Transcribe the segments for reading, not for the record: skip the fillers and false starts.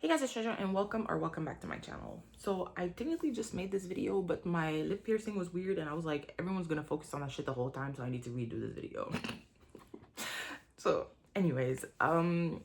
Hey guys, it's Treasure and welcome back to my channel. So I technically just made this video, but my lip piercing was weird and I was like, everyone's gonna focus on that shit the whole time, so I need to redo this video. So anyways, I'm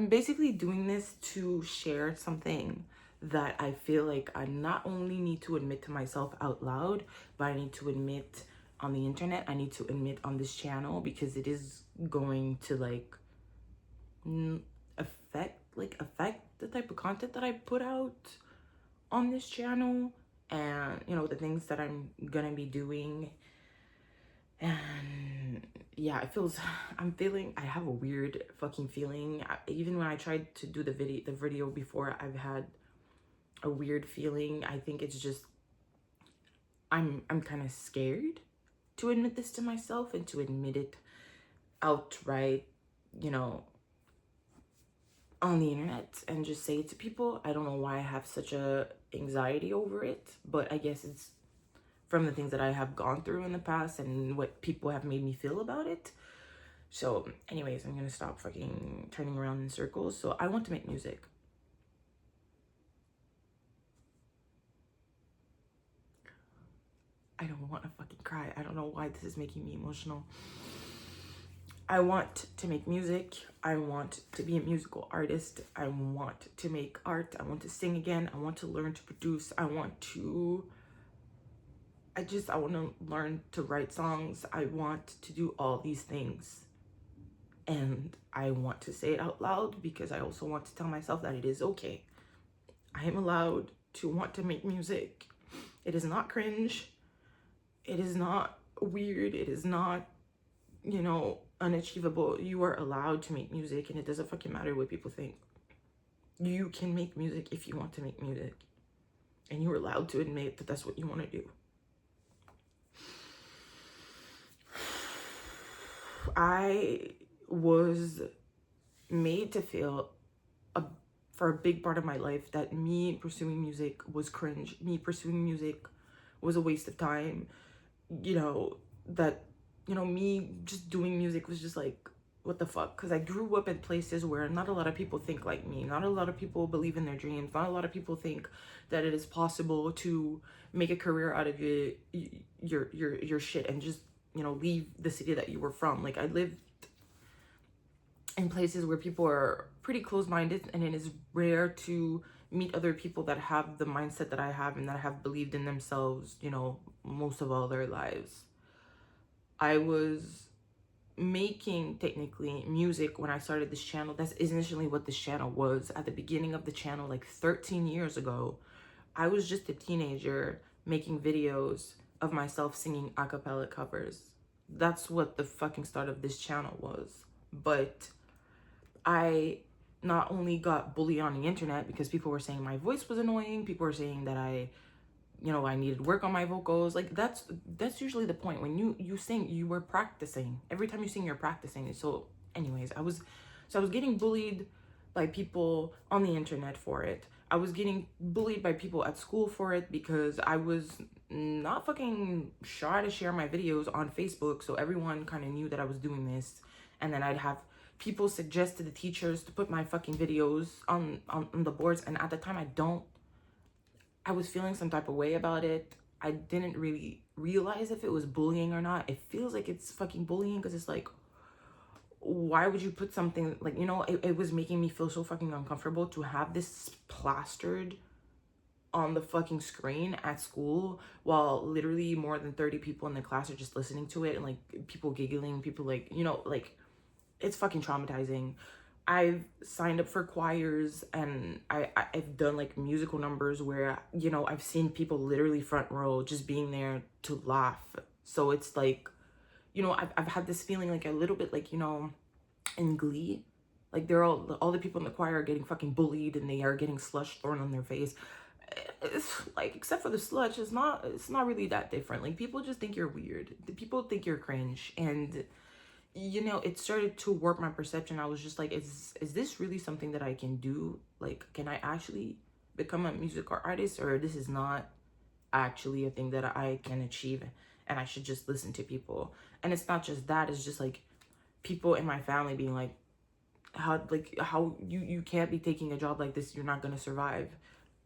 basically doing this to share something that I feel like I not only need to admit to myself out loud, but I need to admit on the internet, I need to admit on this channel, because it is going to like affect the type of content that I put out on this channel, and the things that I'm gonna be doing. And yeah, I have a weird fucking feeling. Even when I tried to do the video before, I've had a weird feeling. I think it's just I'm kind of scared to admit this to myself and to admit it outright, on the internet, and just say it to people. I don't know why I have such a anxiety over it, but I guess it's from the things that I have gone through in the past and what people have made me feel about it. So anyways, I'm gonna stop fucking turning around in circles. So I want to make music. I don't want to fucking cry. I don't know why this is making me emotional. I want to make music. I want to be a musical artist. I want to make art. I want to sing again. I want to learn to produce. I want to learn to write songs. I want to do all these things. And I want to say it out loud because I also want to tell myself that it is okay. I am allowed to want to make music. It is not cringe. It is not weird. It is not, unachievable. You are allowed to make music, and it doesn't fucking matter what people think. You can make music if you want to make music, and you're allowed to admit that that's what you want to do. I was made to feel for a big part of my life that me pursuing music was cringe. Me pursuing music was a waste of time. Me just doing music was just like, what the fuck? Because I grew up in places where not a lot of people think like me. Not a lot of people believe in their dreams. Not a lot of people think that it is possible to make a career out of your shit and just, leave the city that you were from. Like, I lived in places where people are pretty close-minded, and it is rare to meet other people that have the mindset that I have and that have believed in themselves, most of all their lives. I was making technically music when I started this channel. That's initially what this channel was. At the beginning of the channel, like 13 years ago, I was just a teenager making videos of myself singing a cappella covers. That's what the fucking start of this channel was. But I not only got bullied on the internet because people were saying my voice was annoying, people were saying that I needed work on my vocals. Like, that's usually the point. When you sing, you were practicing. Every time you sing, you're practicing. So anyways, I was getting bullied by people on the internet for it. I was getting bullied by people at school for it because I was not fucking shy to share my videos on Facebook, so everyone kind of knew that I was doing this. And then I'd have people suggest to the teachers to put my fucking videos on the boards, and at the time I was feeling some type of way about it. I didn't really realize if it was bullying or not. It feels like it's fucking bullying because it's like, why would you put something like, it was making me feel so fucking uncomfortable to have this plastered on the fucking screen at school while literally more than 30 people in the class are just listening to it, and like people giggling, people like, it's fucking traumatizing. I've signed up for choirs, and I've done like musical numbers where, I've seen people literally front row just being there to laugh. So it's like, I've had this feeling like a little bit like, in Glee, like all the people in the choir are getting fucking bullied and they are getting slush thrown on their face. It's like, except for the slush, it's not really that different. Like, people just think you're weird. People think you're cringe, and it started to warp my perception. I was just like, is this really something that I can do? Like, can I actually become a musical artist, or this is not actually a thing that I can achieve and I should just listen to people? And it's not just that, it's just like people in my family being like, how you can't be taking a job like this, you're not gonna survive.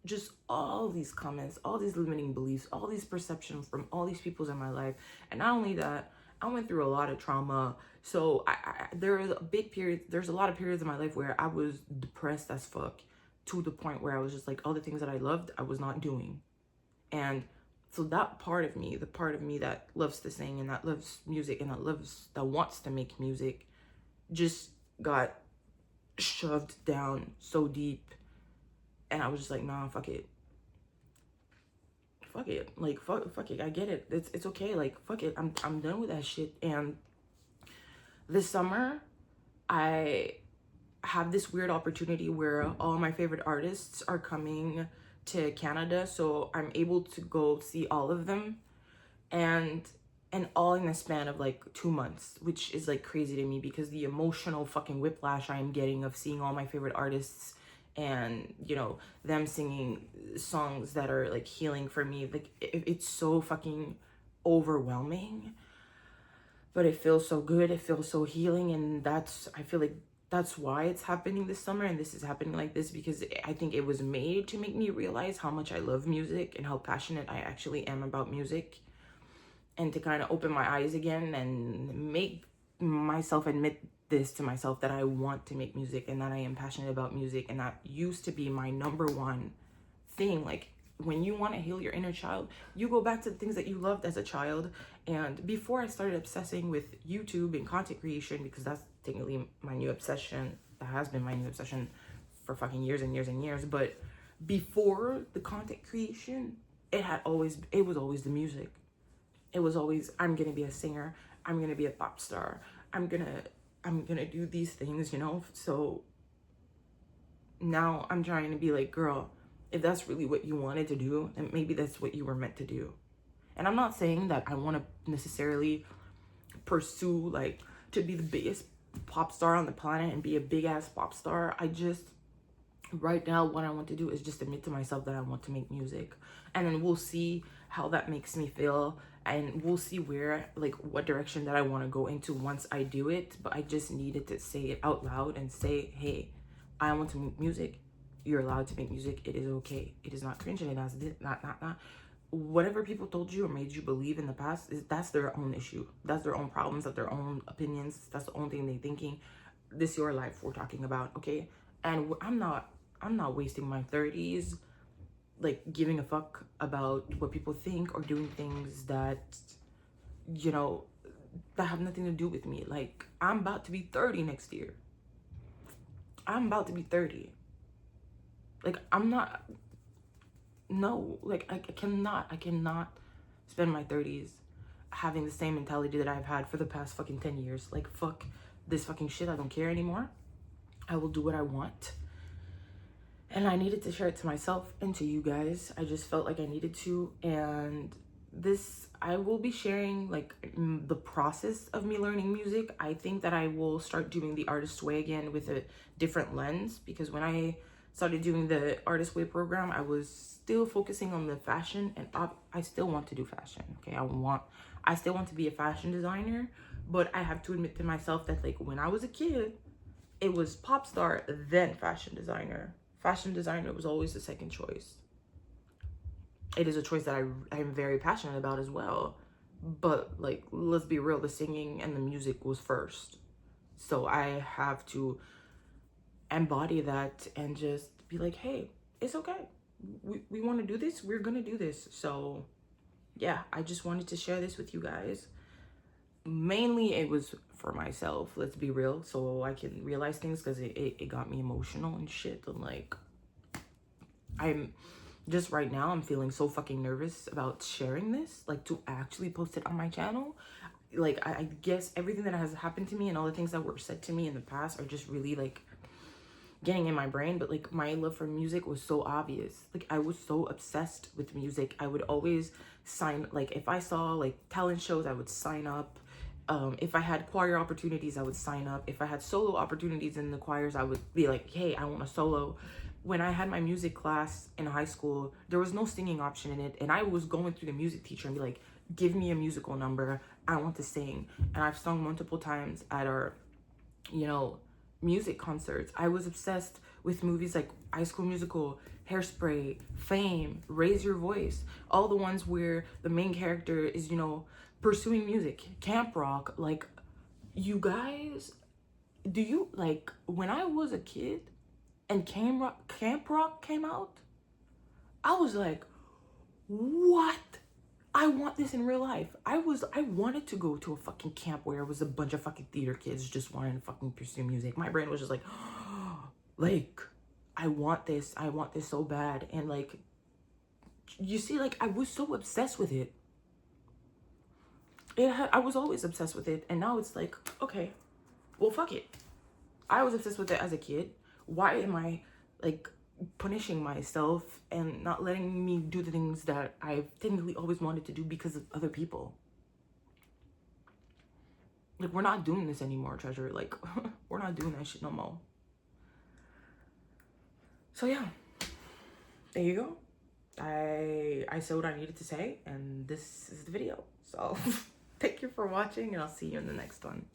Just all these comments, all these limiting beliefs, all these perceptions from all these peoples in my life. And not only that, I went through a lot of trauma. So there's a lot of periods in my life where I was depressed as fuck, to the point where I was just like, all the things that I loved, I was not doing. And so that part of me, the part of me that loves to sing and that loves music and that wants to make music, just got shoved down so deep. And I was just like, nah, fuck it. Fuck it. Like, fuck it. I get it. It's okay. Like, fuck it. I'm done with that shit. And this summer, I have this weird opportunity where all my favorite artists are coming to Canada. So I'm able to go see all of them. And all in the span of like 2 months, which is like crazy to me, because the emotional fucking whiplash I am getting of seeing all my favorite artists and, you know, them singing songs that are like healing for me, like it's so fucking overwhelming, but it feels so good, it feels so healing. And I feel like that's why it's happening this summer, and this is happening like this because I think it was made to make me realize how much I love music and how passionate I actually am about music, and to kind of open my eyes again and make myself admit this to myself, that I want to make music and that I am passionate about music. And that used to be my number one thing. Like, when you want to heal your inner child, you go back to the things that you loved as a child. And before I started obsessing with YouTube and content creation, because that's technically my new obsession, that has been my new obsession for fucking years and years and years. But before the content creation, it was always the music. It was always, I'm gonna be a singer, I'm gonna be a pop star, I'm gonna do these things, you know? So now I'm trying to be like, girl, if that's really what you wanted to do, then maybe that's what you were meant to do. And I'm not saying that I want to necessarily pursue like to be the biggest pop star on the planet and be a big ass pop star. Right now, what I want to do is just admit to myself that I want to make music, and then we'll see how that makes me feel, and we'll see what direction that I want to go into once I do it. But I just needed to say it out loud and say, hey, I want to make music. You're allowed to make music. It is okay. It is not cringe, and it is not. Whatever people told you or made you believe in the past, that's their own issue. That's their own problems, that's their own opinions. That's the only thing they're thinking. This is your life we're talking about, okay? And I'm not wasting my 30s like giving a fuck about what people think or doing things that, you know, that have nothing to do with me. Like, I'm about to be 30 next year. I'm about to be 30. Like, I cannot spend my 30s having the same mentality that I've had for the past fucking 10 years. Like, fuck this fucking shit. I don't care anymore. I will do what I want. And I needed to share it to myself and to you guys. I just felt like I needed to. And I will be sharing like the process of me learning music. I think that I will start doing the Artist Way again with a different lens, because when I started doing the Artist Way program, I was still focusing on the fashion, and I still want to do fashion. Okay, I still want to be a fashion designer, but I have to admit to myself that like when I was a kid, it was pop star, then fashion designer. Fashion designer was always the second choice. It is a choice that I'm very passionate about as well. But like, let's be real, the singing and the music was first. So I have to embody that and just be like, hey, it's okay. We want to do this. We're going to do this. So yeah, I just wanted to share this with you guys. Mainly it was for myself, let's be real, so I can realize things, because it got me emotional and shit. And like, I'm just right now, I'm feeling so fucking nervous about sharing this, like to actually post it on my channel. Like, I guess everything that has happened to me and all the things that were said to me in the past are just really like getting in my brain. But like, my love for music was so obvious. Like, I was so obsessed with music. I would always sign, like if I saw like talent shows, I would sign up. If I had choir opportunities, I would sign up. If I had solo opportunities in the choirs, I would be like, hey, I want a solo. When I had my music class in high school, there was no singing option in it. And I was going through the music teacher and be like, give me a musical number. I want to sing. And I've sung multiple times at our, you know, music concerts. I was obsessed with movies like High School Musical, Hairspray, Fame, Raise Your Voice, all the ones where the main character is, you know, pursuing music. Camp Rock. Like, you guys, do you, like, when I was a kid and Camp Rock came out, I was like, what? I want this in real life. I wanted to go to a fucking camp where it was a bunch of fucking theater kids just wanting to fucking pursue music. My brain was just like, like, I want this so bad. And like, you see, like, I was so obsessed with it. I was always obsessed with it, and now it's like, okay, well, fuck it. I was obsessed with it as a kid. Why am I, like, punishing myself and not letting me do the things that I've technically always wanted to do because of other people? Like, we're not doing this anymore, Treasure. Like, we're not doing that shit no more. So yeah, there you go. I said what I needed to say, and this is the video. So thank you for watching, and I'll see you in the next one.